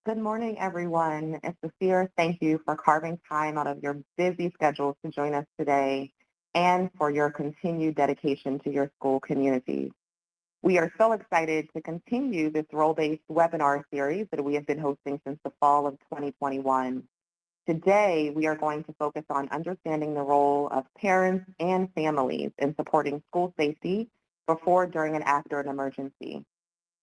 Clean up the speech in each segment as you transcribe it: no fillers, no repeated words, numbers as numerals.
Good morning, everyone. It's sincere thank you for carving time out of your busy schedules to join us today and for your continued dedication to your school community. We are so excited to continue this role-based webinar series that we have been hosting since the fall of 2021. Today, we are going to focus on understanding the role of parents and families in supporting school safety before, during, and after an emergency.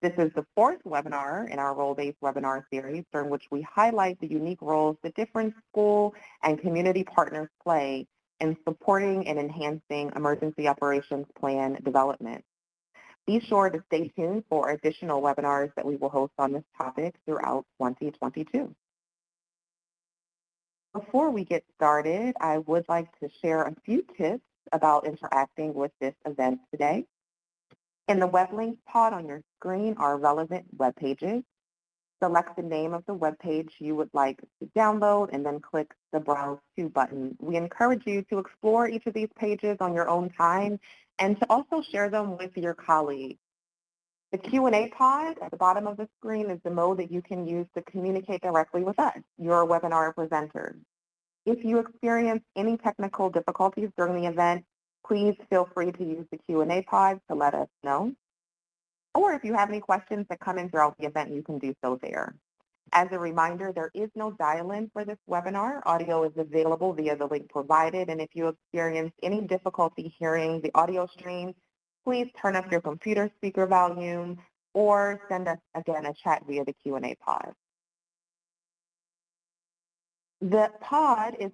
This is the fourth webinar in our role-based webinar series during which we highlight the unique roles that different school and community partners play in supporting and enhancing emergency operations plan development. Be sure to stay tuned for additional webinars that we will host on this topic throughout 2022. Before we get started, I would like to share a few tips about interacting with this event today. In the web links pod on your screen are relevant web pages. Select the name of the web page you would like to download and then click the Browse To button. We encourage you to explore each of these pages on your own time and to also share them with your colleagues. The Q&A pod at the bottom of the screen is the mode that you can use to communicate directly with us, your webinar presenters. If you experience any technical difficulties during the event, please feel free to use the Q&A pod to let us know. Or if you have any questions that come in throughout the event, you can do so there. As a reminder, there is no dial-in for this webinar. Audio is available via the link provided, and if you experience any difficulty hearing the audio stream, please turn up your computer speaker volume or send us, again, a chat via the Q&A pod. The pod is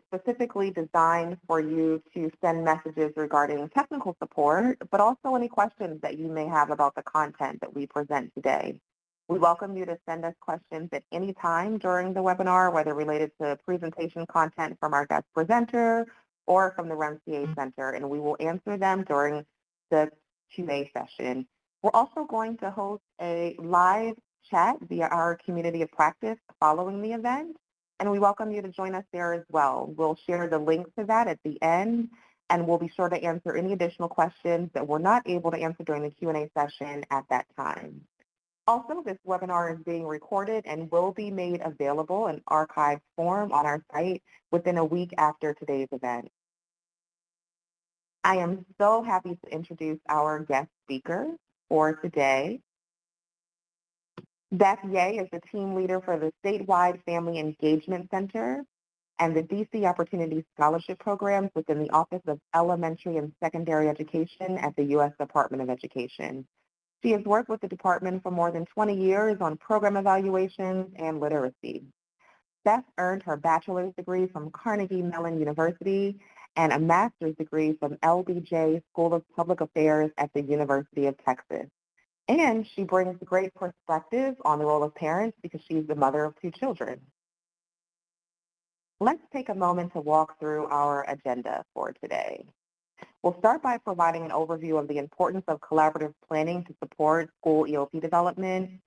specifically designed for you to send messages regarding technical support, but also any questions that you may have about the content that we present today. We welcome you to send us questions at any time during the webinar, whether related to presentation content from our guest presenter or from the REMCA Center, and we will answer them during the Q&A session. We're also going to host a live chat via our community of practice following the event, and we welcome you to join us there as well. We'll share the link to that at the end, and we'll be sure to answer any additional questions that we're not able to answer during the Q&A session at that time. Also, this webinar is being recorded and will be made available in archived form on our site within a week after today's event. I am so happy to introduce our guest speaker for today. Beth Ye is the team leader for the Statewide Family Engagement Center and the DC Opportunity Scholarship Programs within the Office of Elementary and Secondary Education at the U.S. Department of Education. She has worked with the department for more than 20 years on program evaluations and literacy. Beth earned her bachelor's degree from Carnegie Mellon University and a master's degree from LBJ School of Public Affairs at the University of Texas. And she brings great perspective on the role of parents because she's the mother of 2 children. Let's take a moment to walk through our agenda for today. We'll start by providing an overview of the importance of collaborative planning to support school EOP development,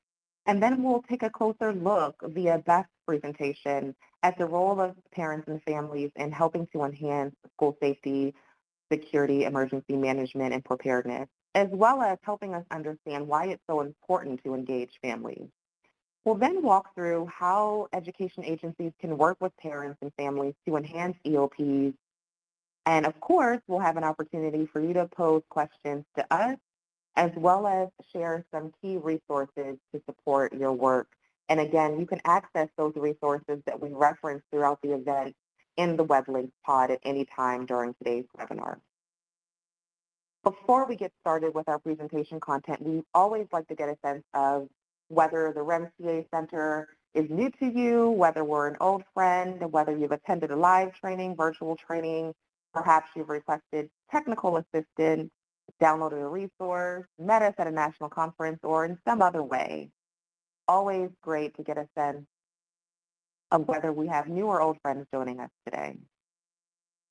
and then we'll take a closer look via Beth's presentation at the role of parents and families in helping to enhance school safety, security, emergency management, and preparedness, as well as helping us understand why it's so important to engage families. We'll then walk through how education agencies can work with parents and families to enhance EOPs. And of course, we'll have an opportunity for you to pose questions to us, as well as share some key resources to support your work. And again, you can access those resources that we reference throughout the event in the web links pod at any time during today's webinar. Before we get started with our presentation content, we always like to get a sense of whether the REMCA Center is new to you, whether we're an old friend, whether you've attended a live training, virtual training, perhaps you've requested technical assistance, downloaded a resource, met us at a national conference, or in some other way. Always great to get a sense of whether we have new or old friends joining us today.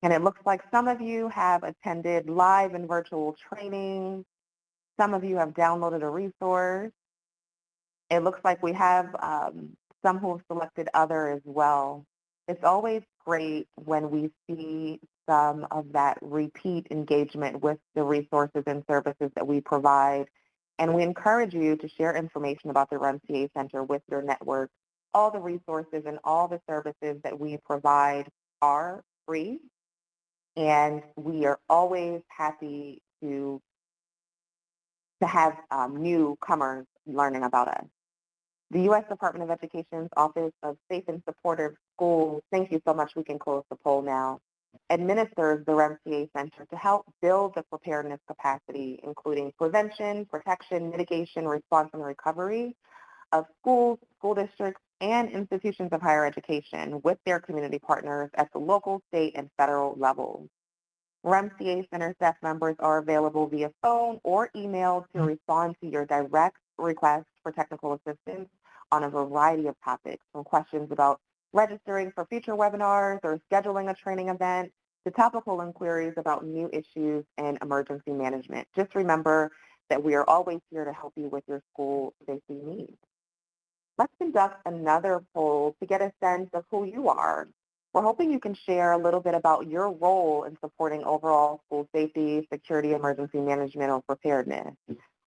And it looks like some of you have attended live and virtual training. Some of you have downloaded a resource. It looks like we have some who have selected other as well. It's always great when we see some of that repeat engagement with the resources and services that we provide. And we encourage you to share information about the REMCA Center with your network all the resources and all the services that we provide are free, and we are always happy to have newcomers learning about us. The U.S. Department of Education's Office of Safe and Supportive Schools, thank you so much, we can close the poll now, administers the REMCA Center to help build the preparedness capacity, including prevention, protection, mitigation, response, and recovery of schools, school districts, and institutions of higher education with their community partners at the local, state, and federal levels. REMCA Center staff members are available via phone or email to respond to your direct requests for technical assistance on a variety of topics, from questions about registering for future webinars or scheduling a training event to topical inquiries about new issues and emergency management. Just remember that we are always here to help you with your school safety needs. Let's conduct another poll to get a sense of who you are. We're hoping you can share a little bit about your role in supporting overall school safety, security, emergency management, or preparedness.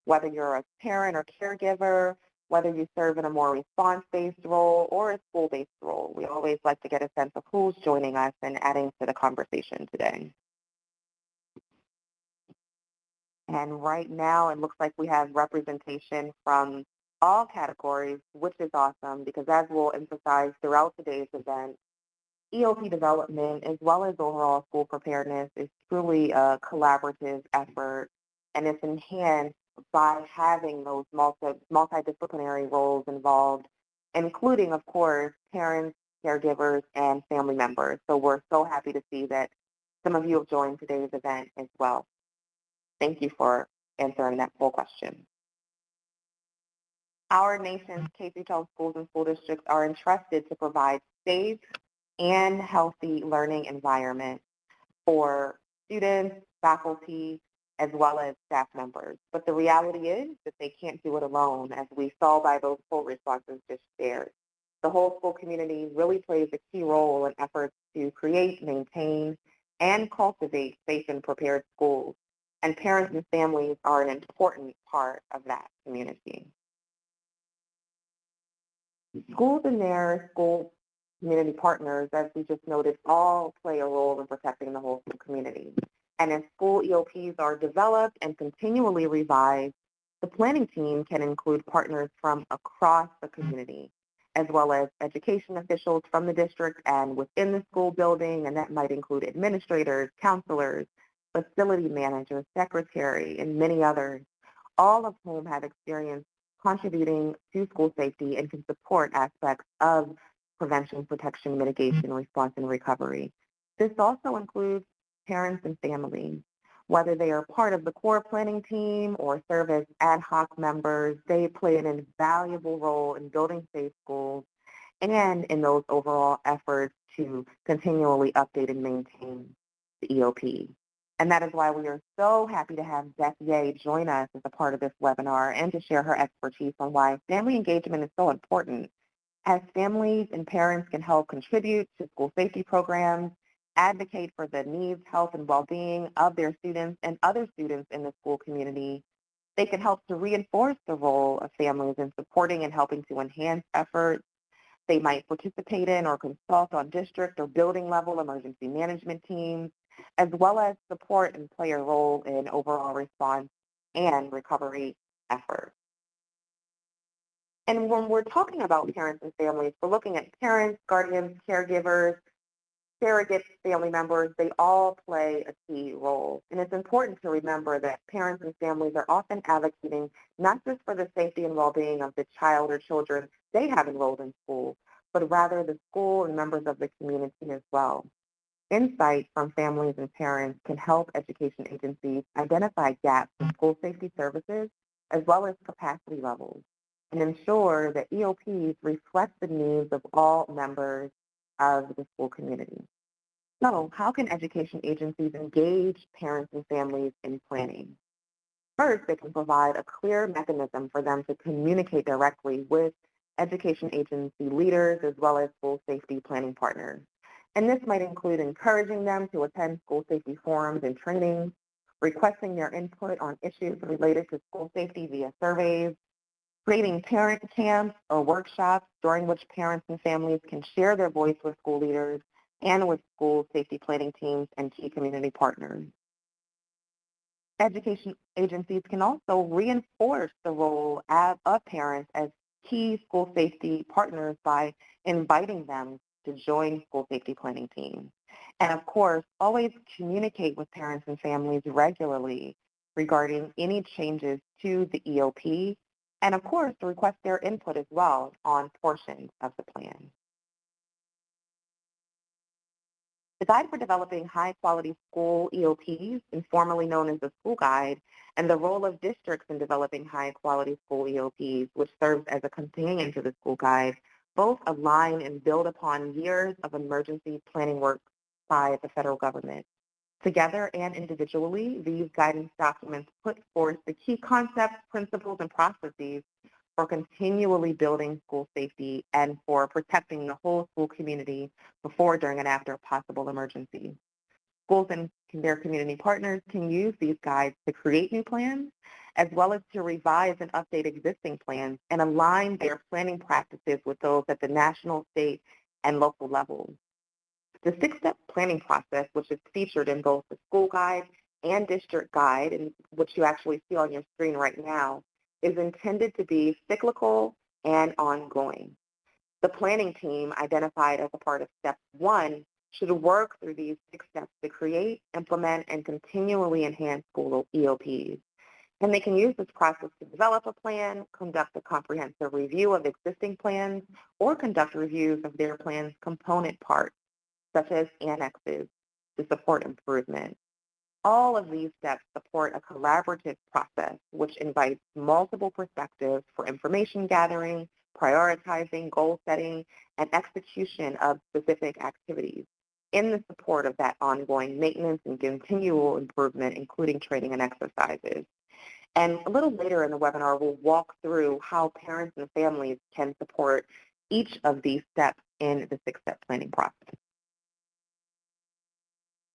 Whether you're a parent or caregiver, whether you serve in a more response-based role or a school-based role. We always like to get a sense of who's joining us and adding to the conversation today. And right now, it looks like we have representation from all categories, which is awesome because as we'll emphasize throughout today's event, EOP development as well as overall school preparedness is truly a collaborative effort, and it's enhanced by having those multidisciplinary roles involved, including, of course, parents, caregivers, and family members. So we're so happy to see that some of you have joined today's event as well. Thank you for answering that full question. Our nation's K-12 schools and school districts are entrusted to provide safe and healthy learning environment for students, faculty, as well as staff members. But the reality is that they can't do it alone, as we saw by those poll responses just shared. The whole school community really plays a key role in efforts to create, maintain, and cultivate safe and prepared schools. And parents and families are an important part of that community. Schools and their school community partners, as we just noted, all play a role in protecting the whole school community. And as school EOPs are developed and continually revised, the planning team can include partners from across the community, as well as education officials from the district and within the school building, and that might include administrators, counselors, facility managers, secretary, and many others, all of whom have experience contributing to school safety and can support aspects of prevention, protection, mitigation, response, and recovery. This also includes parents and families. Whether they are part of the core planning team or serve as ad hoc members, they play an invaluable role in building safe schools and in those overall efforts to continually update and maintain the EOP. And that is why we are so happy to have Beth Ye join us as a part of this webinar and to share her expertise on why family engagement is so important, as families and parents can help contribute to school safety programs, advocate for the needs, health, and well-being of their students and other students in the school community. They can help to reinforce the role of families in supporting and helping to enhance efforts. They might participate in or consult on district or building level emergency management teams, as well as support and play a role in overall response and recovery efforts. And when we're talking about parents and families, we're looking at parents, guardians, caregivers, surrogate family members. They all play a key role. And it's important to remember that parents and families are often advocating not just for the safety and well-being of the child or children they have enrolled in school, but rather the school and members of the community as well. Insight from families and parents can help education agencies identify gaps in school safety services as well as capacity levels and ensure that EOPs reflect the needs of all members of the school community. So how can education agencies engage parents and families in planning? First, they can provide a clear mechanism for them to communicate directly with education agency leaders as well as school safety planning partners. And this might include encouraging them to attend school safety forums and trainings, requesting their input on issues related to school safety via surveys, creating parent camps or workshops during which parents and families can share their voice with school leaders and with school safety planning teams and key community partners. Education agencies can also reinforce the role of parents as key school safety partners by inviting them to join school safety planning teams. And of course, always communicate with parents and families regularly regarding any changes to the EOP, and of course, request their input as well on portions of the plan. The Guide for Developing High-Quality School EOPs, informally known as the School Guide, and the role of districts in developing high-quality school EOPs, which serves as a companion to the School Guide, both align and build upon years of emergency planning work by the federal government. Together and individually, these guidance documents put forth the key concepts, principles, and processes for continually building school safety and for protecting the whole school community before, during, and after a possible emergency. Schools and their community partners can use these guides to create new plans, as well as to revise and update existing plans and align their planning practices with those at the national, state, and local levels. The six-step planning process, which is featured in both the School Guide and District Guide, and which you actually see on your screen right now, is intended to be cyclical and ongoing. The planning team, identified as a part of Step 1, should work through these 6 steps to create, implement, and continually enhance school EOPs. And they can use this process to develop a plan, conduct a comprehensive review of existing plans, or conduct reviews of their plan's component parts, such as annexes, to support improvement. All of these steps support a collaborative process which invites multiple perspectives for information gathering, prioritizing, goal setting, and execution of specific activities in the support of that ongoing maintenance and continual improvement, including training and exercises. And a little later in the webinar, we'll walk through how parents and families can support each of these steps in the 6-step planning process.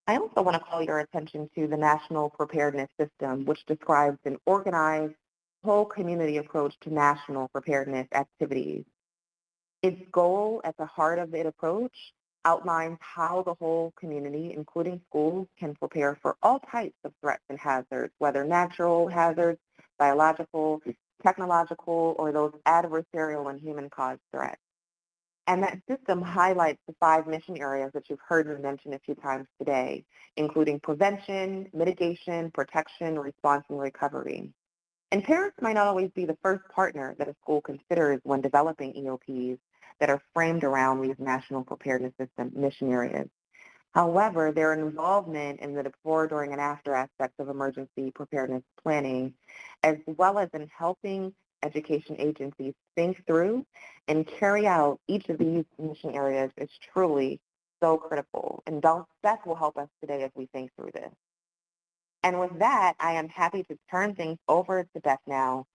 I also want to call your attention to the National Preparedness System, which describes an organized, whole community approach to national preparedness activities. Its goal at the heart of its approach outlines how the whole community, including schools, can prepare for all types of threats and hazards, whether natural hazards, biological, technological, or those adversarial and human-caused threats. And that system highlights the 5 mission areas that you've heard me mention a few times today, including prevention, mitigation, protection, response, and recovery. And parents might not always be the first partner that a school considers when developing EOPs that are framed around these National Preparedness System mission areas. However, their involvement in the before, during, and after aspects of emergency preparedness planning, as well as in helping education agencies think through and carry out each of these mission areas, is truly so critical. And Beth will help us today as we think through this. And with that, I am happy to turn things over to Beth now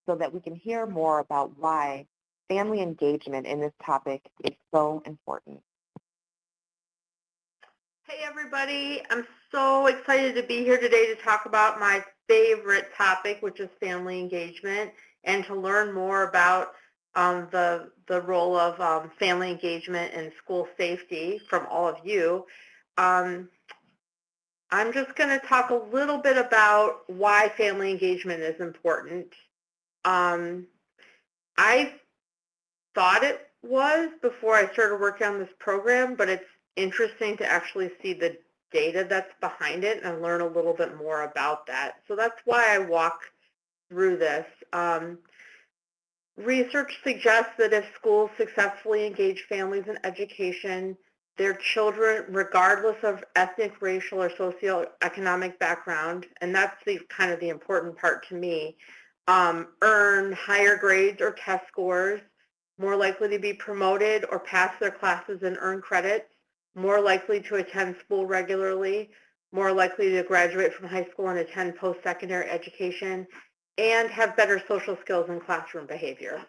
so that we can hear more about why family engagement in this topic is so important. Hey everybody, I'm so excited to be here today to talk about my favorite topic, which is family engagement, and to learn more about the role of family engagement in school safety from all of you. I'm just going to talk a little bit about why family engagement is important. I thought it was before I started working on this program, but it's interesting to actually see the data that's behind it and learn a little bit more about that. So that's why I walk through this. Research suggests that if schools successfully engage families in education, their children, regardless of ethnic, racial, or socioeconomic background, and that's kind of the important part to me, earn higher grades or test scores, more likely to be promoted or pass their classes and earn credits, more likely to attend school regularly, more likely to graduate from high school and attend post-secondary education, and have better social skills and classroom behavior.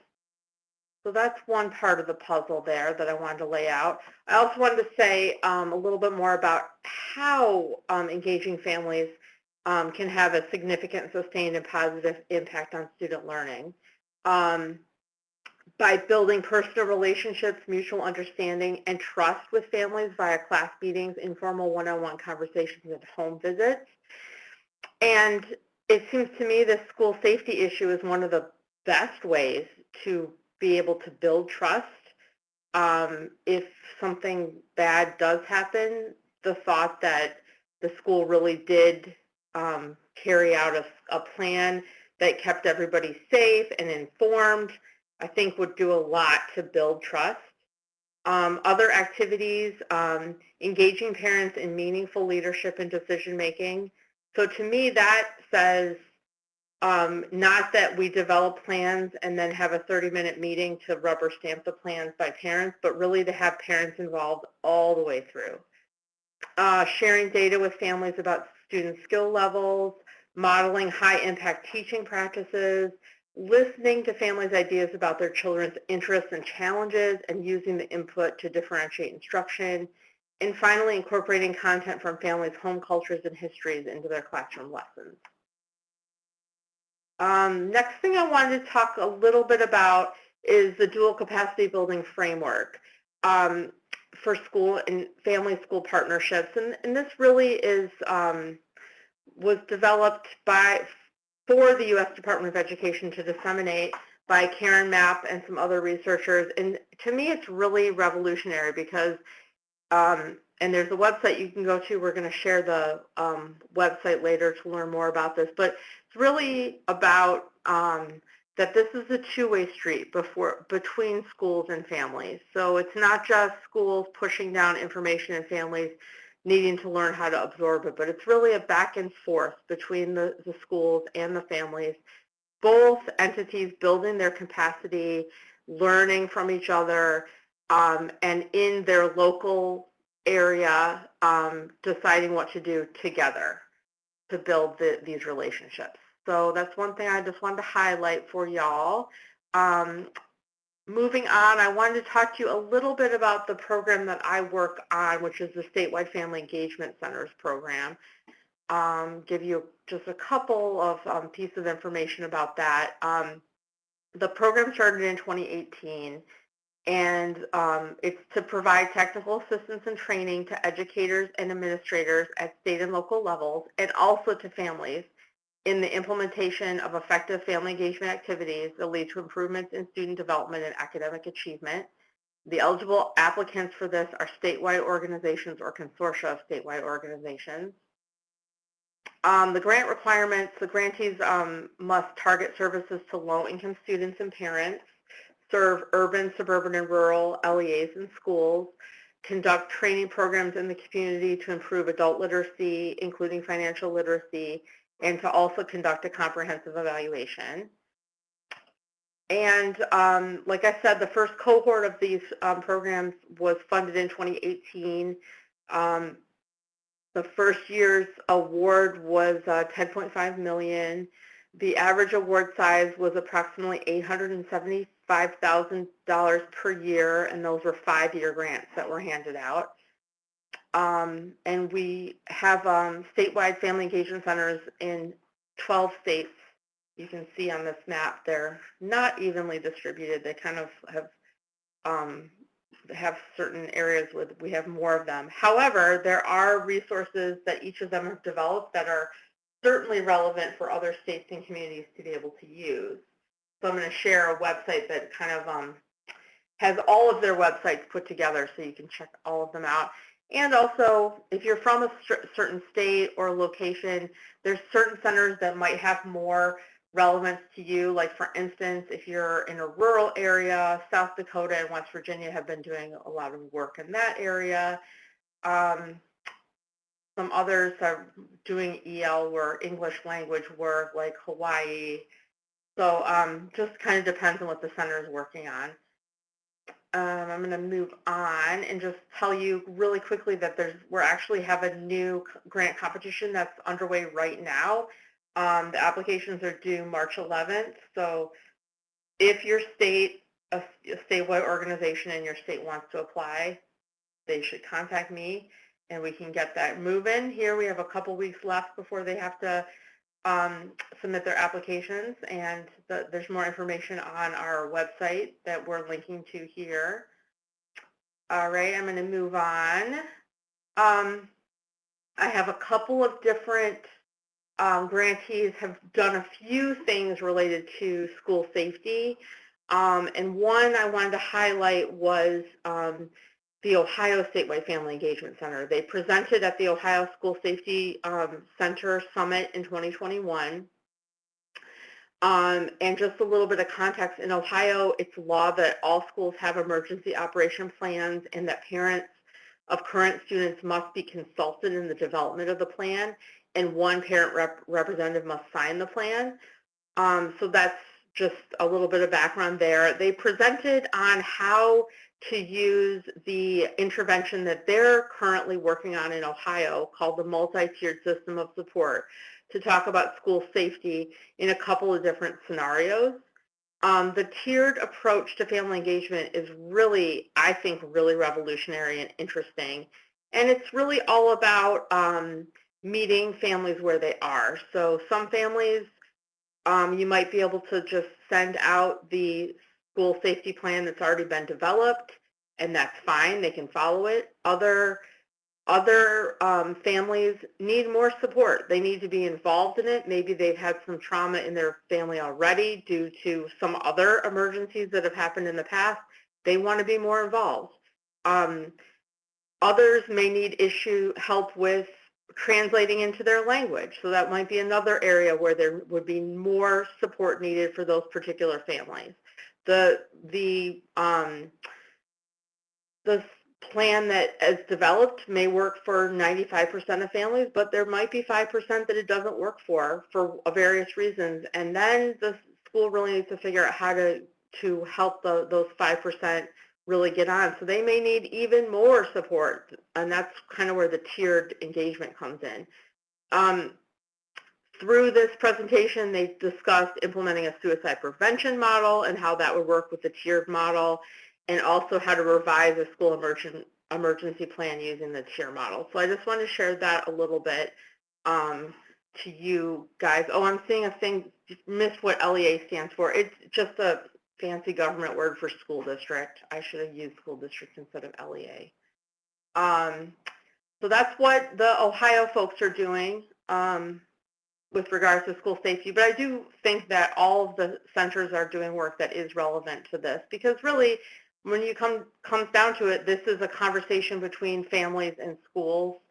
So that's one part of the puzzle there that I wanted to lay out. I also wanted to say a little bit more about how engaging families can have a significant, sustained, and positive impact on student learning. by building personal relationships, mutual understanding, and trust with families via class meetings, informal one-on-one conversations, and home visits. And it seems to me the school safety issue is one of the best ways to be able to build trust. If something bad does happen, the thought that the school really did carry out a plan that kept everybody safe and informed, I think would do a lot to build trust. Other activities, engaging parents in meaningful leadership and decision making. So to me that says not that we develop plans and then have a 30-minute meeting to rubber stamp the plans by parents, but really to have parents involved all the way through. Sharing data with families about student skill levels, modeling high-impact teaching practices, listening to families' ideas about their children's interests and challenges, and using the input to differentiate instruction, and finally incorporating content from families' home cultures and histories into their classroom lessons. Next thing I wanted to talk a little bit about is the dual capacity building framework for school and family school partnerships. And this really is was developed for the U.S. Department of Education to disseminate by Karen Mapp and some other researchers. And to me, it's really revolutionary because, and there's a website you can go to. We're going to share the website later to learn more about this. But it's really about that this is a two-way street between schools and families. So it's not just schools pushing down information and families needing to learn how to absorb it, but it's really a back and forth between the schools and the families, both entities building their capacity, learning from each other, and in their local area deciding what to do together to build these relationships. So that's one thing I just wanted to highlight for y'all. Moving on, I wanted to talk to you a little bit about the program that I work on, which is the Statewide Family Engagement Centers program. Give you just a couple of pieces of information about that. The program started in 2018, and it's to provide technical assistance and training to educators and administrators at state and local levels, and also to families in the implementation of effective family engagement activities that lead to improvements in student development and academic achievement. The eligible applicants for this are statewide organizations or consortia of statewide organizations. The grant requirements, the grantees must target services to low-income students and parents, serve urban, suburban, and rural LEAs and schools, conduct training programs in the community to improve adult literacy, including financial literacy, and to also conduct a comprehensive evaluation. And like I said, the first cohort of these programs was funded in 2018. The first year's award was $10.5 million. The average award size was approximately $875,000 per year, and those were 5-year grants that were handed out. And we have statewide family engagement centers in 12 states. You can see on this map they're not evenly distributed. They kind of have certain areas where we have more of them. However, there are resources that each of them have developed that are certainly relevant for other states and communities to be able to use. So I'm going to share a website that kind of has all of their websites put together so you can check all of them out. And also, if you're from a certain state or location, there's certain centers that might have more relevance to you. Like, for instance, if you're in a rural area, South Dakota and West Virginia have been doing a lot of work in that area. Some others are doing EL or English language work, like Hawaii. So just kind of depends on what the center is working on. I'm going to move on and just tell you really quickly that we actually have a new grant competition that's underway right now. The applications are due March 11th. So if your state, a statewide organization in your state wants to apply, they should contact me and we can get that moving. Here we have a couple weeks left before they have to submit their applications, and there's more information on our website that we're linking to here. All right, I'm going to move on. I have a couple of different grantees have done a few things related to school safety. And one I wanted to highlight was the Ohio Statewide Family Engagement Center. They presented at the Ohio School Safety Center Summit in 2021. And just a little bit of context, in Ohio, it's law that all schools have emergency operation plans and that parents of current students must be consulted in the development of the plan, and one parent representative must sign the plan. So that's just a little bit of background there. They presented on how to use the intervention that they're currently working on in Ohio called the multi-tiered system of support to talk about school safety in a couple of different scenarios. The tiered approach to family engagement is really, I think, really revolutionary and interesting. And it's really all about meeting families where they are. So some families, you might be able to just send out the school safety plan that's already been developed, and that's fine. They can follow it. Other families need more support. They need to be involved in it. Maybe they've had some trauma in their family already due to some other emergencies that have happened in the past. They want to be more involved. Others may need help with translating into their language. So that might be another area where there would be more support needed for those particular families. The plan that is developed may work for 95% of families, but there might be 5% that it doesn't work for various reasons. And then the school really needs to figure out how to help those 5% really get on. So they may need even more support, and that's kind of where the tiered engagement comes in. Through this presentation, they discussed implementing a suicide prevention model and how that would work with the tiered model, and also how to revise a school emergency plan using the tier model. So I just want to share that a little bit to you guys. Oh, I'm seeing a thing, missed what LEA stands for. It's just a fancy government word for school district. I should have used school district instead of LEA. So that's what the Ohio folks are doing with regards to school safety. But I do think that all of the centers are doing work that is relevant to this, because really, when you comes down to it, this is a conversation between families and schools,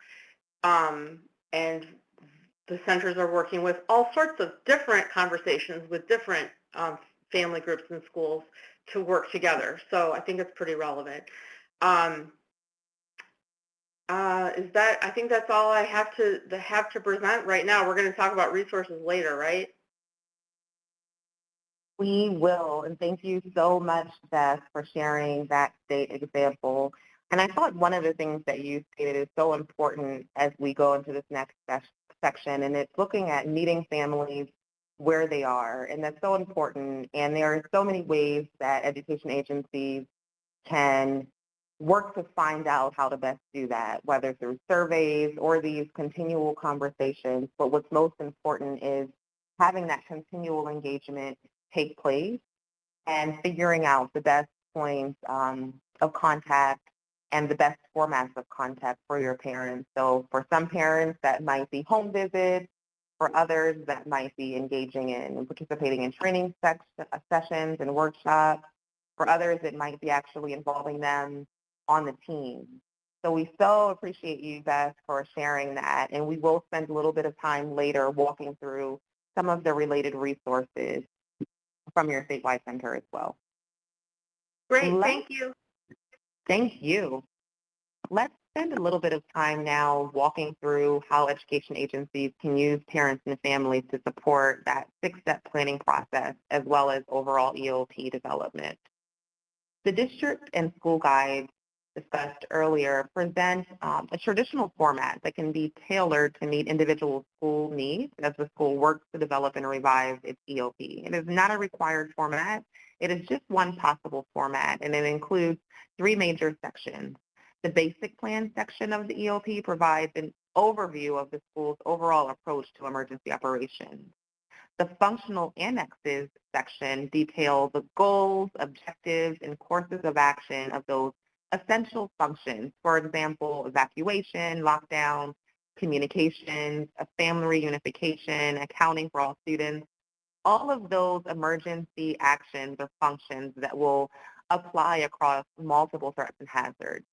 and the centers are working with all sorts of different conversations with different family groups and schools to work together. So I think it's pretty relevant. I think that's all I have to present right now. We're going to talk about resources later, right? We will, and thank you so much, Beth, for sharing that state example. And I thought one of the things that you stated is so important as we go into this next section, and it's looking at meeting families where they are, and that's so important. And there are so many ways that education agencies can work to find out how to best do that, whether through surveys or these continual conversations. But what's most important is having that continual engagement take place and figuring out the best points of contact and the best formats of contact for your parents. So for some parents, that might be home visits. For others, that might be engaging in and participating in training sessions and workshops. For others, it might be actually involving them on the team. So we so appreciate you, Beth, for sharing that. And we will spend a little bit of time later walking through some of the related resources from your statewide center as well. Great, thank you. Thank you. Let's spend a little bit of time now walking through how education agencies can use parents and families to support that 6-step planning process as well as overall EOP development. The district and school guides discussed earlier present a traditional format that can be tailored to meet individual school needs as the school works to develop and revise its EOP. It is not a required format. It is just one possible format, and it includes 3 major sections. The basic plan section of the EOP provides an overview of the school's overall approach to emergency operations. The functional annexes section details the goals, objectives, and courses of action of those essential functions. For example, evacuation, lockdown, communications, a family reunification, accounting for all students, all of those emergency actions or functions that will apply across multiple threats and hazards.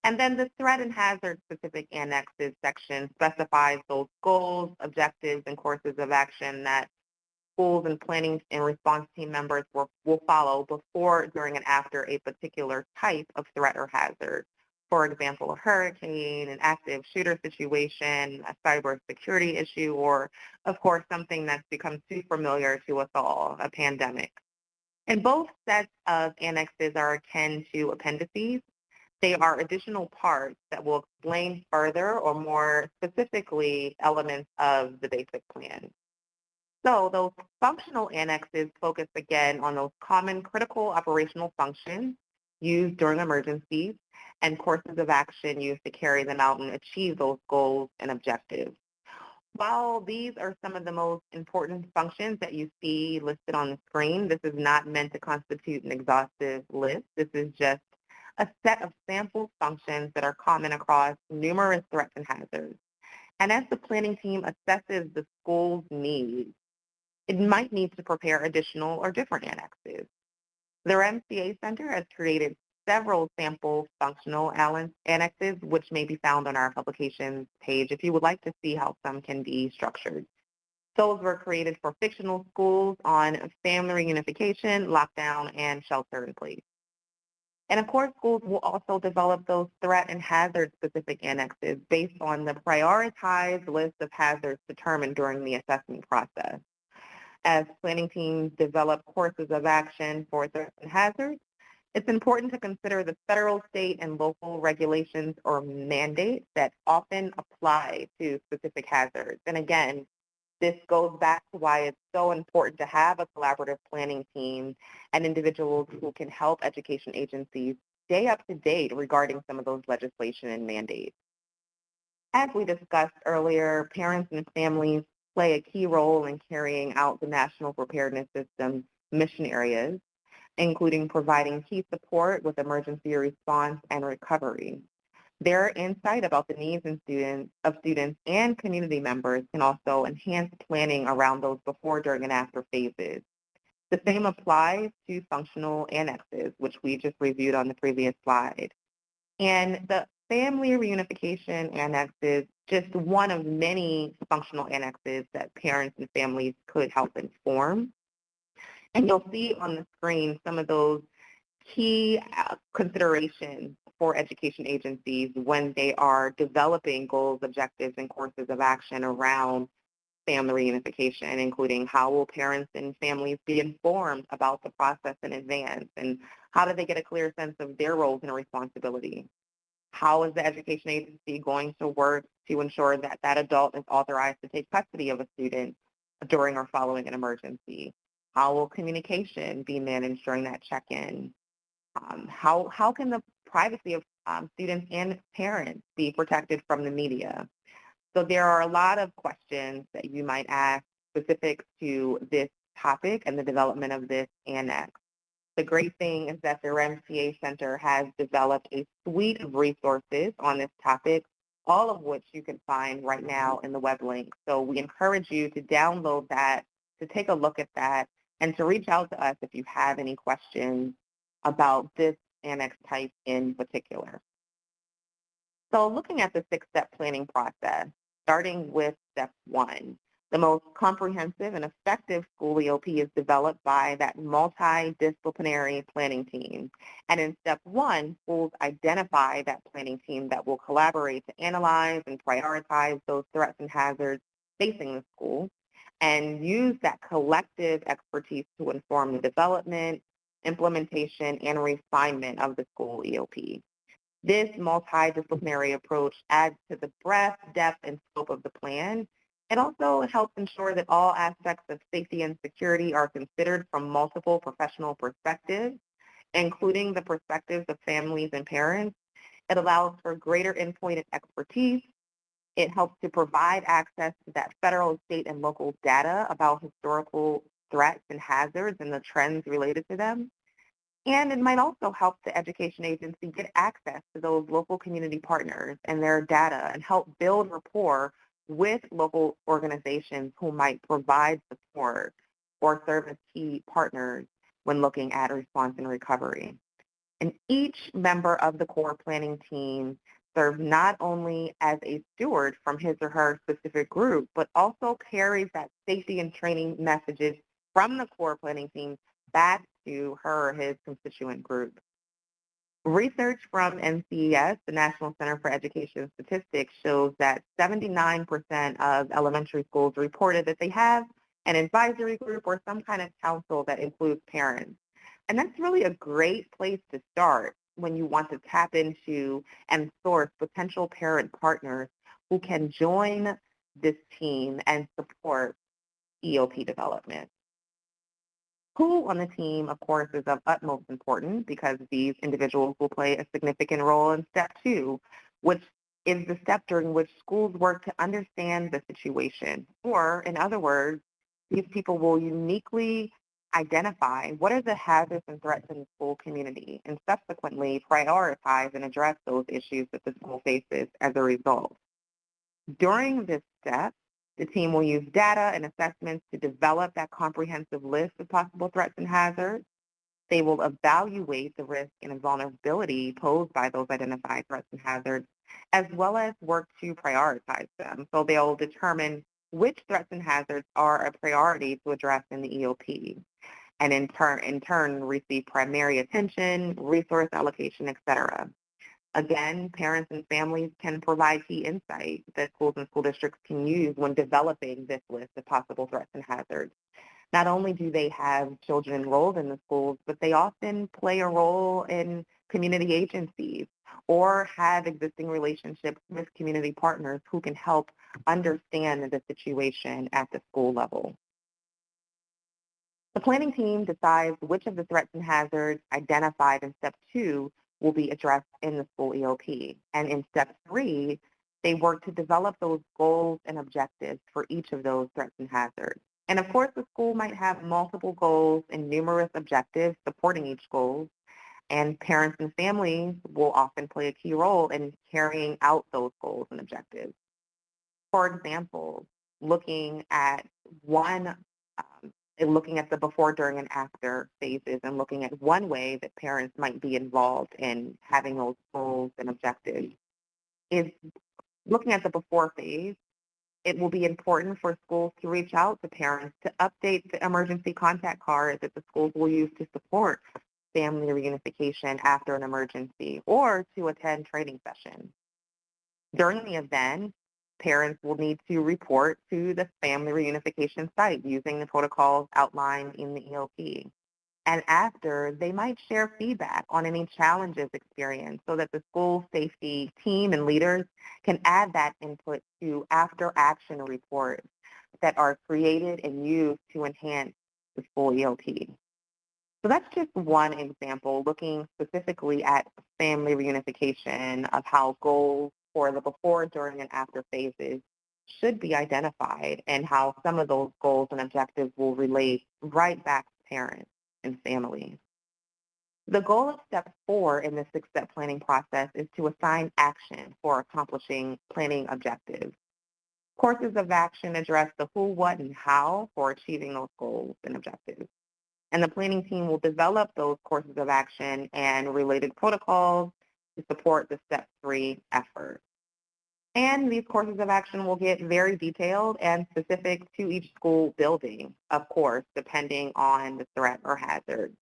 And then the threat and hazard specific annexes section specifies those goals, objectives, and courses of action that schools and planning and response team members will follow before, during, and after a particular type of threat or hazard. For example, a hurricane, an active shooter situation, a cybersecurity issue, or, of course, something that's become too familiar to us all, a pandemic. And both sets of annexes are akin to appendices. They are additional parts that will explain further or more specifically elements of the basic plan. So those functional annexes focus again on those common critical operational functions used during emergencies and courses of action used to carry them out and achieve those goals and objectives. While these are some of the most important functions that you see listed on the screen, this is not meant to constitute an exhaustive list. This is just a set of sample functions that are common across numerous threats and hazards. And as the planning team assesses the school's needs, it might need to prepare additional or different annexes. The MCA Center has created several sample functional annexes, which may be found on our publications page if you would like to see how some can be structured. Those were created for fictional schools on family reunification, lockdown, and shelter in place. And of course, schools will also develop those threat and hazard specific annexes based on the prioritized list of hazards determined during the assessment process. As planning teams develop courses of action for threats and hazards, it's important to consider the federal, state, and local regulations or mandates that often apply to specific hazards. And again, this goes back to why it's so important to have a collaborative planning team and individuals who can help education agencies stay up to date regarding some of those legislation and mandates. As we discussed earlier, parents and families play a key role in carrying out the National Preparedness System mission areas, including providing key support with emergency response and recovery. Their insight about the needs of students and community members can also enhance planning around those before, during, and after phases. The same applies to functional annexes, which we just reviewed on the previous slide. And the family reunification annex is just one of many functional annexes that parents and families could help inform. And you'll see on the screen some of those key considerations for education agencies when they are developing goals, objectives, and courses of action around family reunification, including how will parents and families be informed about the process in advance, and how do they get a clear sense of their roles and responsibility? How is the education agency going to work to ensure that that adult is authorized to take custody of a student during or following an emergency? How will communication be managed during that check-in? How can the privacy of students and parents be protected from the media? So there are a lot of questions that you might ask specific to this topic and the development of this annex. The great thing is that the RMCA Center has developed a suite of resources on this topic, all of which you can find right now in the web link. So we encourage you to download that, to take a look at that, and to reach out to us if you have any questions about this annex type in particular. So looking at the six-step planning process, starting with step one, the most comprehensive and effective school EOP is developed by that multidisciplinary planning team. And in step one, schools identify that planning team that will collaborate to analyze and prioritize those threats and hazards facing the school and use that collective expertise to inform the development, implementation, and refinement of the school EOP. This multidisciplinary approach adds to the breadth, depth, and scope of the plan. It also helps ensure that all aspects of safety and security are considered from multiple professional perspectives, including the perspectives of families and parents. It allows for greater input and expertise, It helps to provide access to that federal, state, and local data about historical threats and hazards and the trends related to them. And it might also help the education agency get access to those local community partners and their data and help build rapport with local organizations who might provide support or serve as key partners when looking at response and recovery. And each member of the core planning team serves not only as a steward from his or her specific group, but also carries that safety and training messages from the core planning team back to her or his constituent group. Research from NCES, the National Center for Education Statistics, shows that 79% of elementary schools reported that they have an advisory group or some kind of council that includes parents. And that's really a great place to start when you want to tap into and source potential parent partners who can join this team and support EOP development. Who on the team, of course, is of utmost importance because these individuals will play a significant role in step 2, which is the step during which schools work to understand the situation. Or, in other words, these people will uniquely identify what are the hazards and threats in the school community and subsequently prioritize and address those issues that the school faces as a result. During this step, the team will use data and assessments to develop that comprehensive list of possible threats and hazards. They will evaluate the risk and vulnerability posed by those identified threats and hazards, as well as work to prioritize them. So they'll determine which threats and hazards are a priority to address in the EOP, and in turn receive primary attention, resource allocation, et cetera. Again, parents and families can provide key insight that schools and school districts can use when developing this list of possible threats and hazards. Not only do they have children enrolled in the schools, but they often play a role in community agencies or have existing relationships with community partners who can help understand the situation at the school level. The planning team decides which of the threats and hazards identified in step 2 will be addressed in the school EOP. And in step 3, they work to develop those goals and objectives for each of those threats and hazards. And of course, the school might have multiple goals and numerous objectives supporting each goal, and parents and families will often play a key role in carrying out those goals and objectives. For example, looking at looking at the before, during, and after phases and looking at one way that parents might be involved in having those goals and objectives is looking at the before phase. It will be important for schools to reach out to parents to update the emergency contact card that the schools will use to support family reunification after an emergency or to attend training sessions. During the event, parents will need to report to the family reunification site using the protocols outlined in the EOP. And after, they might share feedback on any challenges experienced so that the school safety team and leaders can add that input to after-action reports that are created and used to enhance the school EOP. So that's just one example, looking specifically at family reunification of how goals for the before, during, and after phases should be identified and how some of those goals and objectives will relate right back to parents and families. The goal of step 4 in the 6-step planning process is to assign action for accomplishing planning objectives. Courses of action address the who, what, and how for achieving those goals and objectives. And the planning team will develop those courses of action and related protocols to support the step 3 effort. And these courses of action will get very detailed and specific to each school building, of course, depending on the threat or hazard.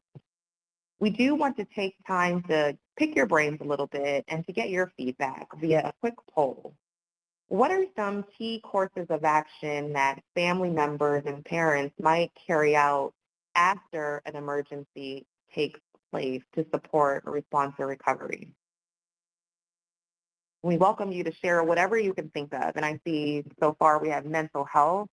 We do want to take time to pick your brains a little bit and to get your feedback via a quick poll. What are some key courses of action that family members and parents might carry out after an emergency takes place to support a response or recovery? We welcome you to share whatever you can think of. And I see so far we have mental health.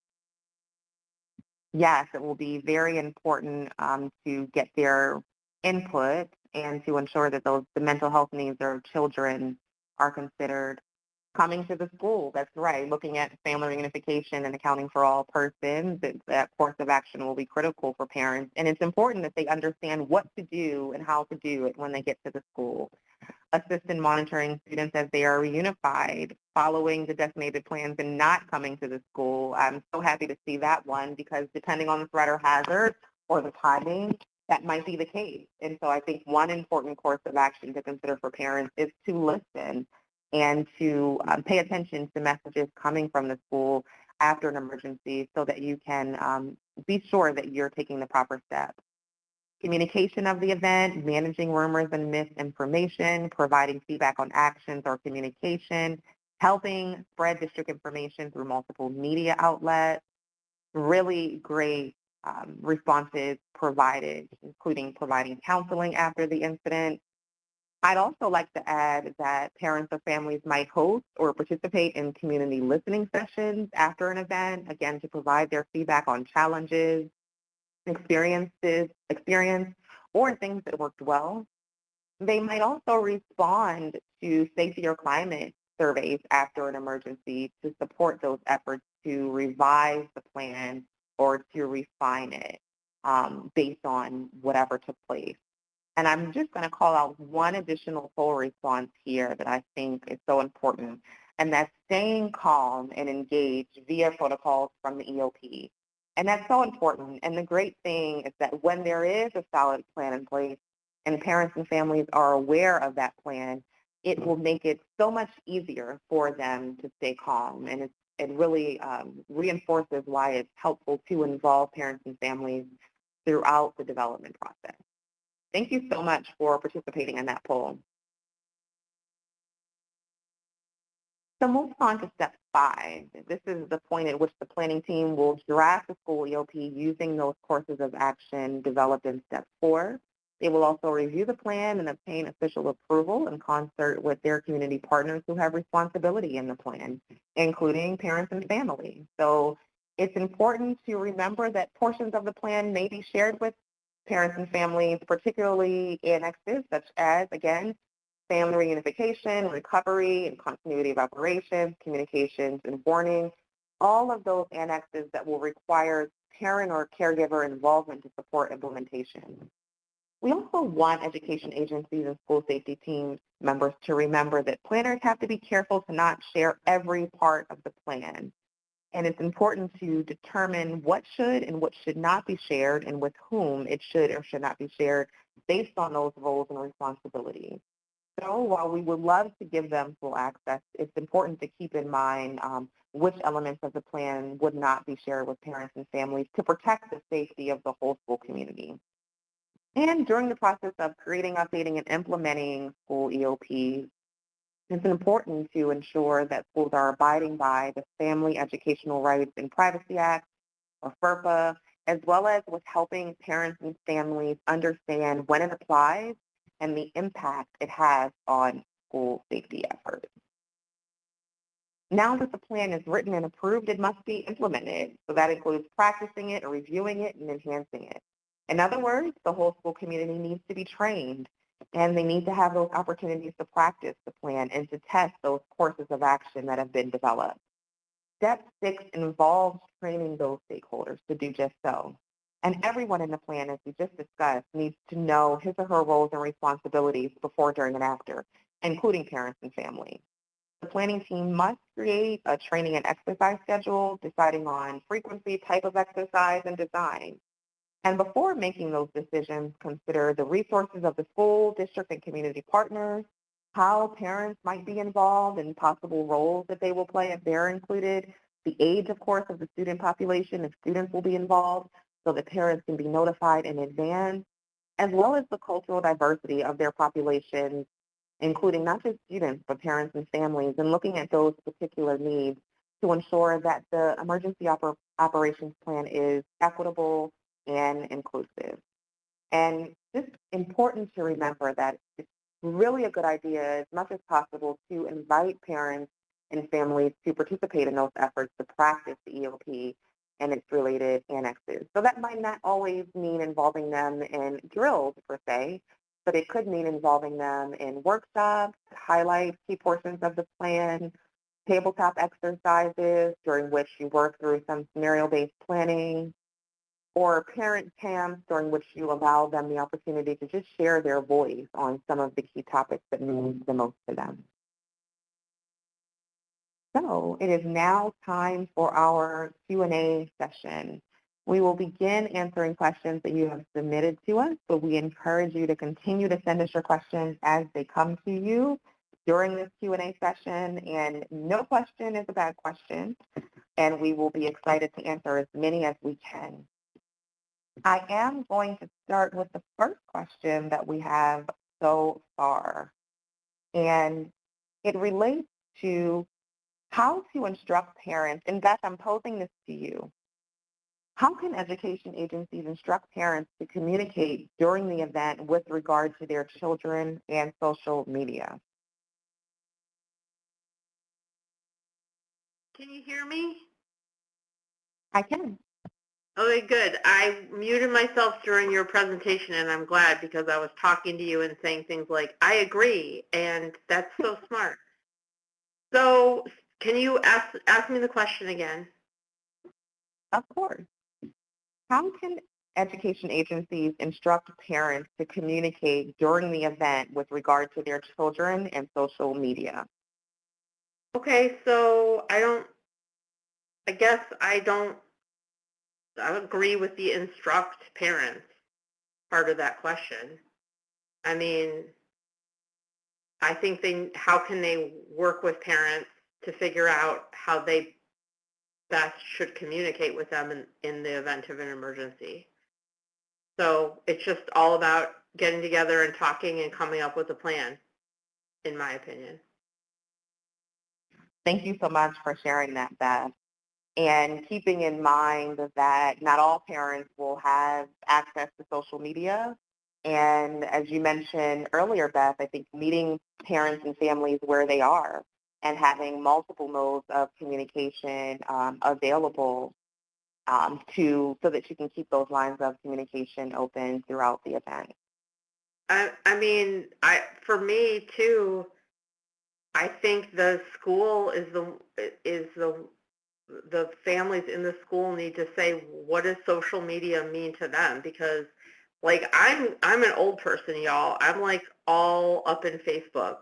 Yes, it will be very important to get their input and to ensure that the mental health needs of children are considered. Coming to the school, that's right. Looking at family reunification and accounting for all persons, that course of action will be critical for parents. And it's important that they understand what to do and how to do it when they get to the school. Assist in monitoring students as they are reunified, following the designated plans and not coming to the school. I'm so happy to see that one because depending on the threat or hazard or the timing, that might be the case. And so I think one important course of action to consider for parents is to listen and to pay attention to messages coming from the school after an emergency so that you can be sure that you're taking the proper steps. Communication of the event, managing rumors and misinformation, providing feedback on actions or communication, helping spread district information through multiple media outlets, really great responses provided, including providing counseling after the incident. I'd also like to add that parents or families might host or participate in community listening sessions after an event, again, to provide their feedback on challenges, experience, or things that worked well. They might also respond to safety or climate surveys after an emergency to support those efforts to revise the plan or to refine it based on whatever took place. And I'm just going to call out one additional full response here that I think is so important, and that's staying calm and engaged via protocols from the EOP. And that's so important. And the great thing is that when there is a solid plan in place and parents and families are aware of that plan, it will make it so much easier for them to stay calm. And it really reinforces why it's helpful to involve parents and families throughout the development process. Thank you so much for participating in that poll. So moving on to step 5. This is the point at which the planning team will draft the school EOP using those courses of action developed in step 4. They will also review the plan and obtain official approval in concert with their community partners who have responsibility in the plan, including parents and family. So it's important to remember that portions of the plan may be shared with parents and families, particularly annexes such as, again, family reunification, recovery, and continuity of operations, communications, and warning, all of those annexes that will require parent or caregiver involvement to support implementation. We also want education agencies and school safety team members to remember that planners have to be careful to not share every part of the plan. And it's important to determine what should and what should not be shared and with whom it should or should not be shared based on those roles and responsibilities. So while we would love to give them full access, it's important to keep in mind which elements of the plan would not be shared with parents and families to protect the safety of the whole school community. And during the process of creating, updating, and implementing school EOPs, it's important to ensure that schools are abiding by the Family Educational Rights and Privacy Act, or FERPA, as well as with helping parents and families understand when it applies and the impact it has on school safety efforts. Now that the plan is written and approved, it must be implemented. So that includes practicing it, or reviewing it, and enhancing it. In other words, the whole school community needs to be trained, and they need to have those opportunities to practice the plan and to test those courses of action that have been developed. Step 6 involves training those stakeholders to do just so. And everyone in the plan, as we just discussed, needs to know his or her roles and responsibilities before, during, and after, including parents and families. The planning team must create a training and exercise schedule, deciding on frequency, type of exercise, and design. And before making those decisions, consider the resources of the school, district, and community partners, how parents might be involved, and possible roles that they will play if they're included, the age, of course, of the student population if students will be involved, so that parents can be notified in advance, as well as the cultural diversity of their populations, including not just students, but parents and families, and looking at those particular needs to ensure that the emergency operations plan is equitable and inclusive. And just important to remember that it's really a good idea, as much as possible, to invite parents and families to participate in those efforts to practice the EOP and its related annexes. So that might not always mean involving them in drills per se, but it could mean involving them in workshops, highlight key portions of the plan, tabletop exercises during which you work through some scenario-based planning, or parent camps during which you allow them the opportunity to just share their voice on some of the key topics that mean the most to them. So it is now time for our Q&A session. We will begin answering questions that you have submitted to us, but we encourage you to continue to send us your questions as they come to you during this Q&A session, and no question is a bad question, and we will be excited to answer as many as we can. I am going to start with the first question that we have so far, and it relates to how to instruct parents. And Beth, I'm posing this to you. How can education agencies instruct parents to communicate during the event with regard to their children and social media? Can you hear me? I can. Okay, good. I muted myself during your presentation, and I'm glad because I was talking to you and saying things like, I agree, and that's so smart. So can you ask me the question again? Of course. How can education agencies instruct parents to communicate during the event with regard to their children and social media? Okay, so I guess I don't agree with the instruct parents part of that question. I mean, I think how can they work with parents to figure out how they best should communicate with them in the event of an emergency. So it's just all about getting together and talking and coming up with a plan, in my opinion. Thank you so much for sharing that, Beth. And keeping in mind that not all parents will have access to social media. And as you mentioned earlier, Beth, I think meeting parents and families where they are and having multiple modes of communication available so that you can keep those lines of communication open throughout the event. I mean, for me too, I think the school the families in the school need to say, what does social media mean to them? Because like I'm an old person, y'all. I'm like all up in Facebook,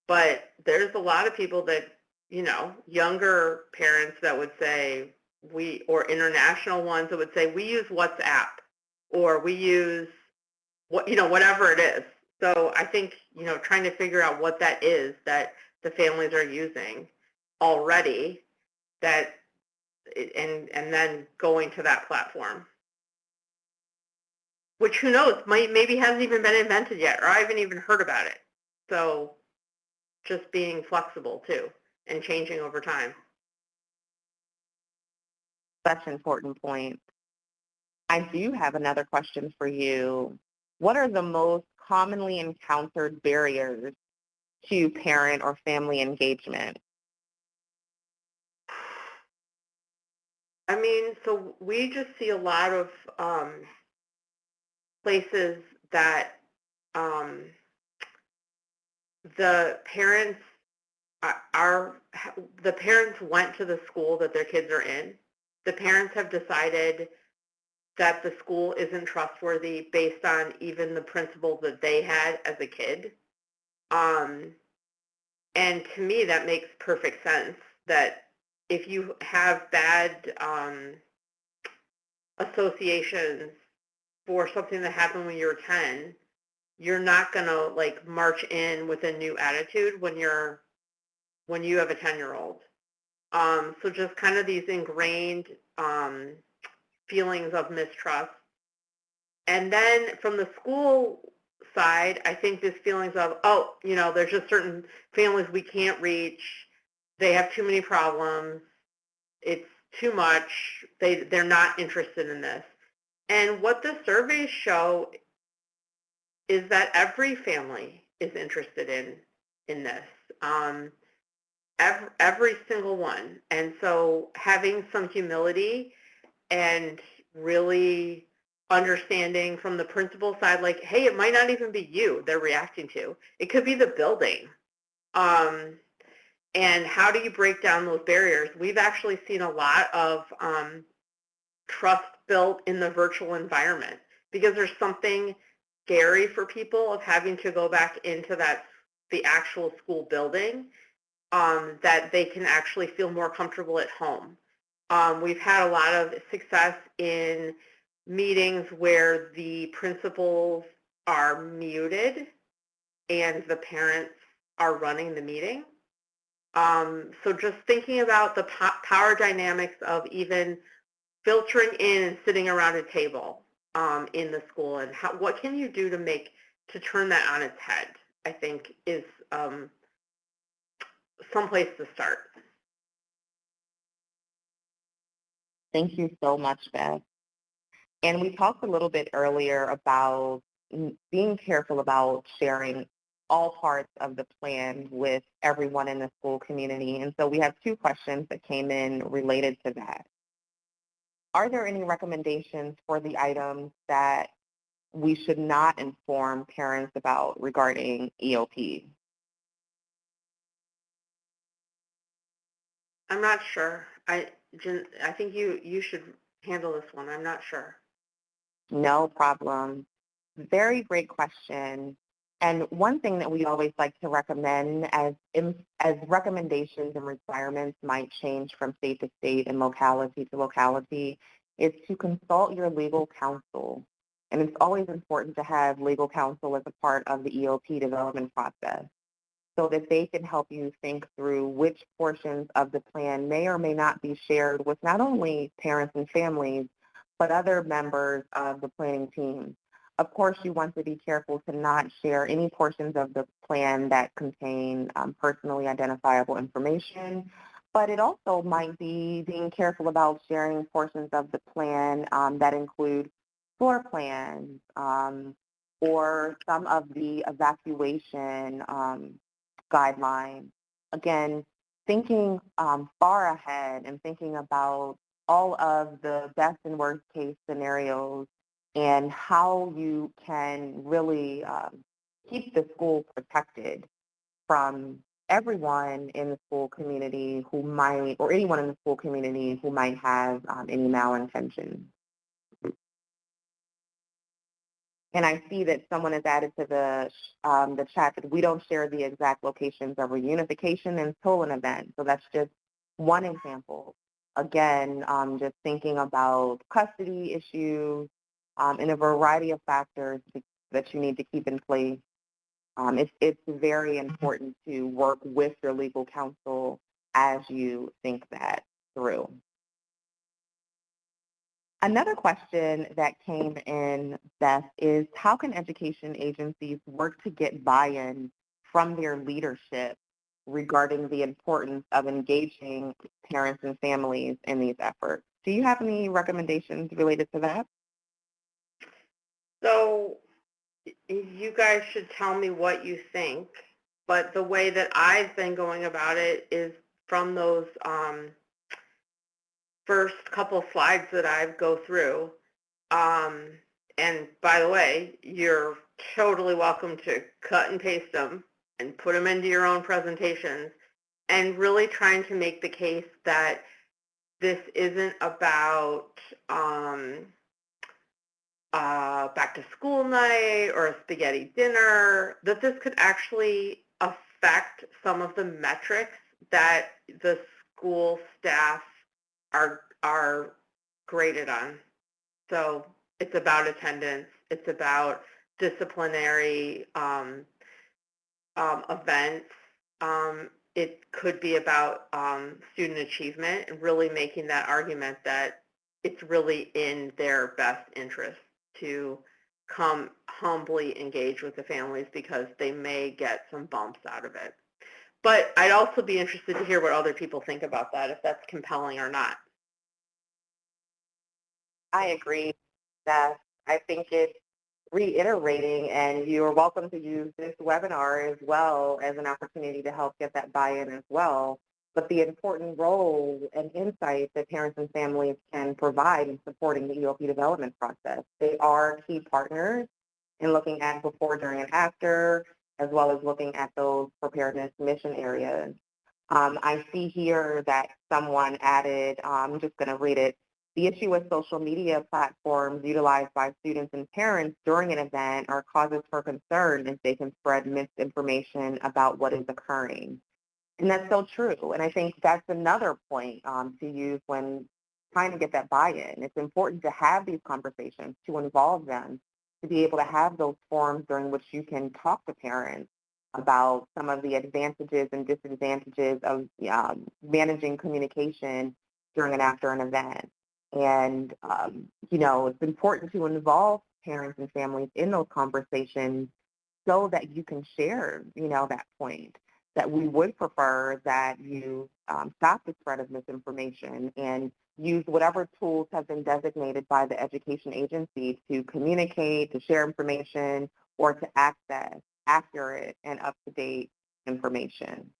but there's a lot of people that, you know, younger parents that would say or international ones that would say we use WhatsApp or we use whatever it is. So I think, trying to figure out what that is that the families are using already, that and then going to that platform, which who knows, maybe hasn't even been invented yet, or I haven't even heard about it. So just being flexible too and changing over time. That's an important point. I do have another question for you. What are the most commonly encountered barriers to parent or family engagement? I mean, so we just see a lot of places that the parents the parents went to the school that their kids are in. The parents have decided that the school isn't trustworthy based on even the principles that they had as a kid. And to me, that makes perfect sense, that if you have bad associations for something that happened when you were 10, you're not going to like march in with a new attitude when you have a 10-year-old. So just kind of these ingrained feelings of mistrust. And then from the school side, I think this feelings of, there's just certain families we can't reach. They have too many problems. It's too much. They're not interested in this. And what the surveys show is that every family is interested in this. Every single one. And so having some humility and really understanding from the principal side, like, hey, it might not even be you they're reacting to. It could be the building. And how do you break down those barriers? We've actually seen a lot of trust built in the virtual environment because there's something scary for people of having to go back into the actual school building, that they can actually feel more comfortable at home. We've had a lot of success in meetings where the principals are muted and the parents are running the meeting. So just thinking about the power dynamics of even filtering in and sitting around a table in the school, and what can you do to turn that on its head, I think is someplace to start. Thank you so much, Beth. And we talked a little bit earlier about being careful about sharing all parts of the plan with everyone in the school community. And so we have two questions that came in related to that. Are there any recommendations for the items that we should not inform parents about regarding EOP? I'm not sure. I think you should handle this one. I'm not sure. No problem. Very great question. And one thing that we always like to recommend as recommendations and requirements might change from state to state and locality to locality is to consult your legal counsel. And it's always important to have legal counsel as a part of the EOP development process so that they can help you think through which portions of the plan may or may not be shared with not only parents and families, but other members of the planning team. Of course, you want to be careful to not share any portions of the plan that contain personally identifiable information, but it also might be being careful about sharing portions of the plan that include floor plans or some of the evacuation guidelines. Again, thinking far ahead and thinking about all of the best and worst case scenarios and how you can really keep the school protected from everyone in the school community who might, or anyone in the school community who might have any malintentions. And I see that someone has added to the chat that we don't share the exact locations of reunification until an event. So that's just one example. Again, just thinking about custody issues and a variety of factors that you need to keep in place. It's very important to work with your legal counsel as you think that through. Another question that came in, Beth, is how can education agencies work to get buy-in from their leadership regarding the importance of engaging parents and families in these efforts? Do you have any recommendations related to that? So you guys should tell me what you think, but the way that I've been going about it is from those first couple slides that I go through. And by the way, you're totally welcome to cut and paste them and put them into your own presentations, and really trying to make the case that this isn't about back to school night or a spaghetti dinner, that this could actually affect some of the metrics that the school staff are graded on. So it's about attendance, it's about disciplinary events. It could be about student achievement, and really making that argument that it's really in their best interest to come humbly engage with the families because they may get some bumps out of it. But I'd also be interested to hear what other people think about that, if that's compelling or not. I agree, Beth. I think it's reiterating, and you're welcome to use this webinar as well as an opportunity to help get that buy-in as well. But the important role and insight that parents and families can provide in supporting the EOP development process. They are key partners in looking at before, during, and after, as well as looking at those preparedness mission areas. I see here that someone added, I'm just going to read it. The issue with social media platforms utilized by students and parents during an event are causes for concern as they can spread misinformation about what is occurring. And that's so true. And I think that's another point to use when trying to get that buy-in. It's important to have these conversations, to involve them, to be able to have those forums during which you can talk to parents about some of the advantages and disadvantages of managing communication during and after an event. And, it's important to involve parents and families in those conversations so that you can share, that point that we would prefer that you stop the spread of misinformation and use whatever tools have been designated by the education agency to communicate, to share information, or to access accurate and up-to-date information.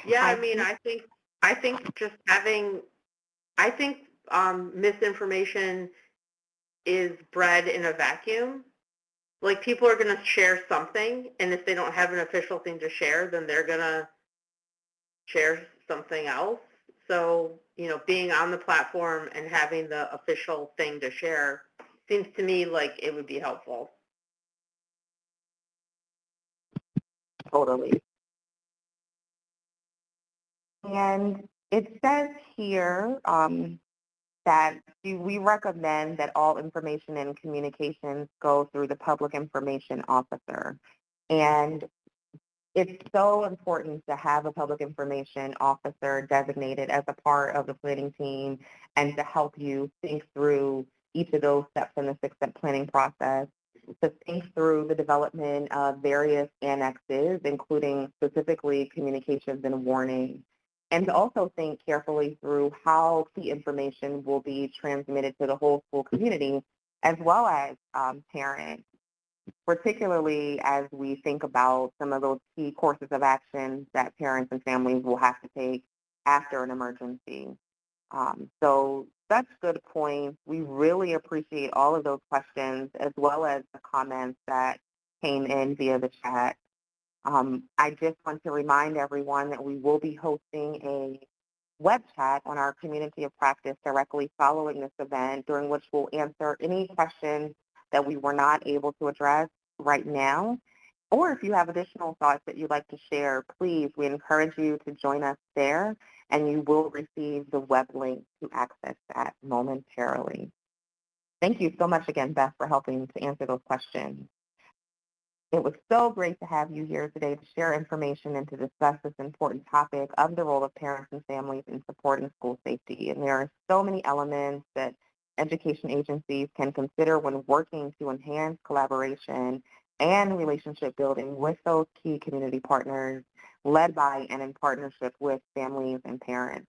Yeah, I mean, I think just having, I think misinformation is bred in a vacuum. Like, people are going to share something, and if they don't have an official thing to share, then they're going to share something else. So, being on the platform and having the official thing to share seems to me like it would be helpful. Totally. And it says here that we recommend that all information and communications go through the public information officer. And it's so important to have a public information officer designated as a part of the planning team and to help you think through each of those steps in the 6-step planning process, to think through the development of various annexes, including specifically communications and warning, and to also think carefully through how key information will be transmitted to the whole school community, as well as parents, particularly as we think about some of those key courses of action that parents and families will have to take after an emergency. So that's good points. We really appreciate all of those questions as well as the comments that came in via the chat. I just want to remind everyone that we will be hosting a web chat on our community of practice directly following this event, during which we'll answer any questions that we were not able to address right now. Or if you have additional thoughts that you'd like to share, please, we encourage you to join us there, and you will receive the web link to access that momentarily. Thank you so much again, Beth, for helping to answer those questions. It was so great to have you here today to share information and to discuss this important topic of the role of parents and families in supporting school safety. And there are so many elements that education agencies can consider when working to enhance collaboration and relationship building with those key community partners, led by and in partnership with families and parents.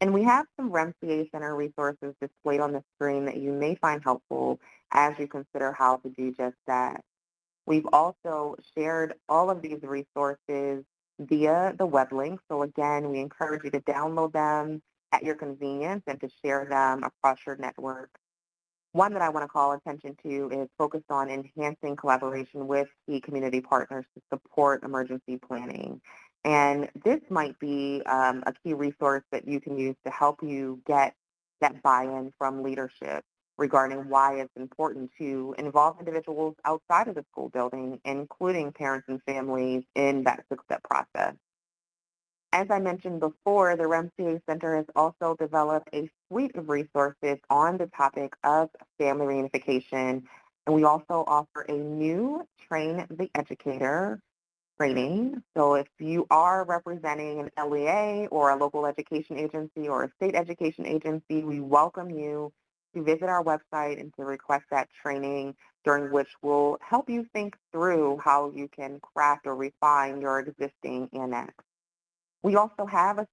And we have some REMCA Center resources displayed on the screen that you may find helpful as you consider how to do just that. We've also shared all of these resources via the web link. So again, we encourage you to download them at your convenience and to share them across your network. One that I want to call attention to is focused on enhancing collaboration with key community partners to support emergency planning. And this might be a key resource that you can use to help you get that buy-in from leadership regarding why it's important to involve individuals outside of the school building, including parents and families, in that 6-step process. As I mentioned before, the REMCA Center has also developed a suite of resources on the topic of family reunification, and we also offer a new Train the Educator training. So if you are representing an LEA or a local education agency or a state education agency, we welcome you to visit our website and to request that training, during which we'll help you think through how you can craft or refine your existing annex. We also have a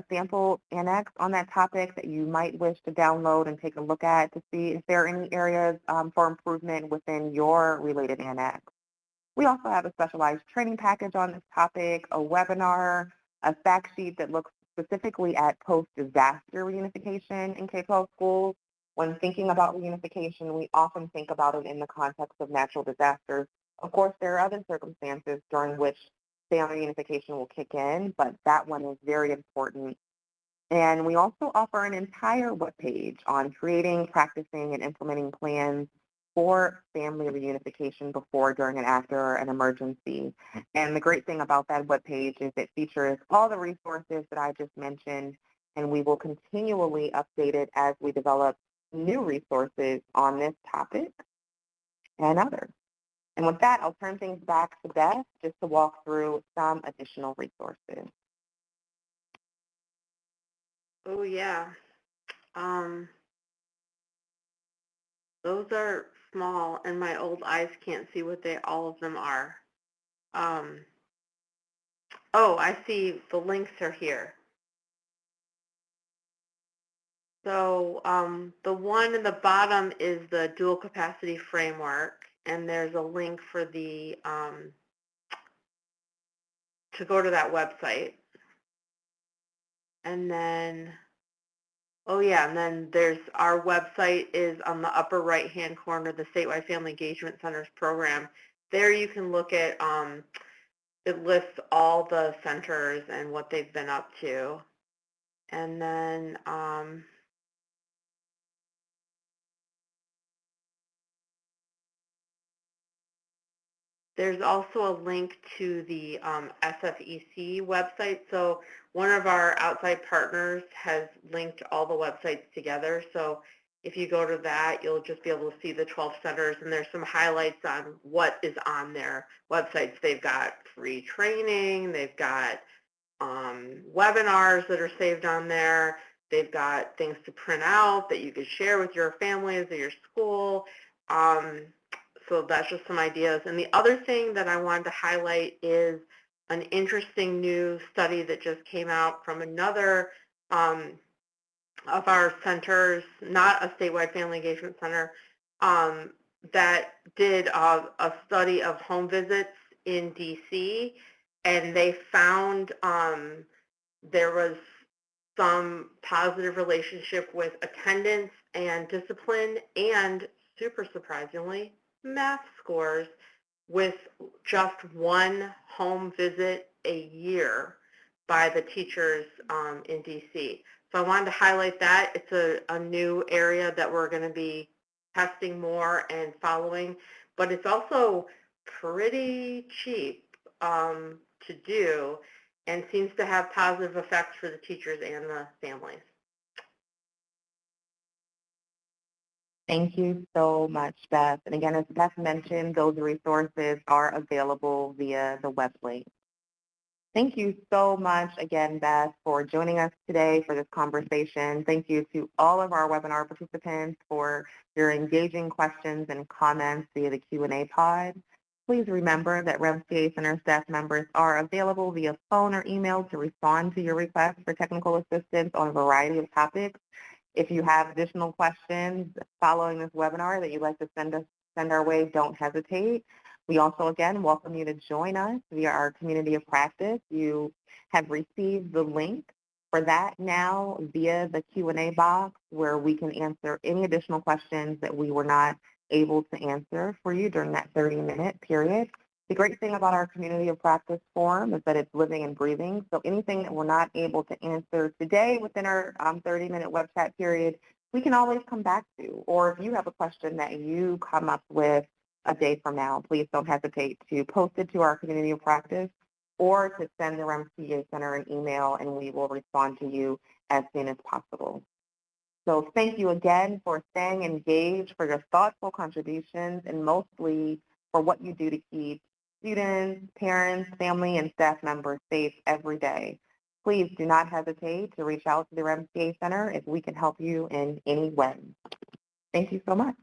sample annex on that topic that you might wish to download and take a look at to see if there are any areas for improvement within your related annex. We also have a specialized training package on this topic, a webinar, a fact sheet that looks specifically at post-disaster reunification in K-12 schools. When thinking about reunification, we often think about it in the context of natural disasters. Of course, there are other circumstances during which family unification will kick in, but that one is very important. And we also offer an entire webpage on creating, practicing, and implementing plans for family reunification before, during, and after an emergency. And the great thing about that webpage is it features all the resources that I just mentioned, and we will continually update it as we develop new resources on this topic and others. And with that, I'll turn things back to Beth just to walk through some additional resources. Oh, yeah. Those are small, and my old eyes can't see what all of them are. Oh, I see the links are here. So the one in the bottom is the dual capacity framework, and there's a link for the to go to that website. And then, oh yeah, and then there's our website is on the upper right-hand corner, the Statewide Family Engagement Centers program. There you can look at, it lists all the centers and what they've been up to. And then, there's also a link to the SFEC website. So one of our outside partners has linked all the websites together. So if you go to that, you'll just be able to see the 12 centers, and there's some highlights on what is on their websites. They've got free training, they've got webinars that are saved on there, they've got things to print out that you could share with your families or your school. So that's just some ideas. And the other thing that I wanted to highlight is an interesting new study that just came out from another of our centers, not a statewide family engagement center, that did a study of home visits in DC, and they found there was some positive relationship with attendance and discipline, and super surprisingly, math scores with just one home visit a year by the teachers in DC. So I wanted to highlight that. It's a new area that we're going to be testing more and following, but it's also pretty cheap to do and seems to have positive effects for the teachers and the families. Thank you so much, Beth. And again, as Beth mentioned, those resources are available via the web link. Thank you so much again, Beth, for joining us today for this conversation. Thank you to all of our webinar participants for your engaging questions and comments via the Q&A pod. Please remember that REMS TA Center staff members are available via phone or email to respond to your requests for technical assistance on a variety of topics. If you have additional questions following this webinar that you'd like to send our way, don't hesitate. We also, again, welcome you to join us via our community of practice. You have received the link for that now via the Q&A box, where we can answer any additional questions that we were not able to answer for you during that 30-minute period. The great thing about our community of practice forum is that it's living and breathing. So anything that we're not able to answer today within our 30-minute web chat period, we can always come back to. Or if you have a question that you come up with a day from now, please don't hesitate to post it to our community of practice or to send the REMS TA Center an email, and we will respond to you as soon as possible. So thank you again for staying engaged, for your thoughtful contributions, and mostly for what you do to keep students, parents, family, and staff members safe every day. Please do not hesitate to reach out to the REMS TA Center if we can help you in any way. Thank you so much.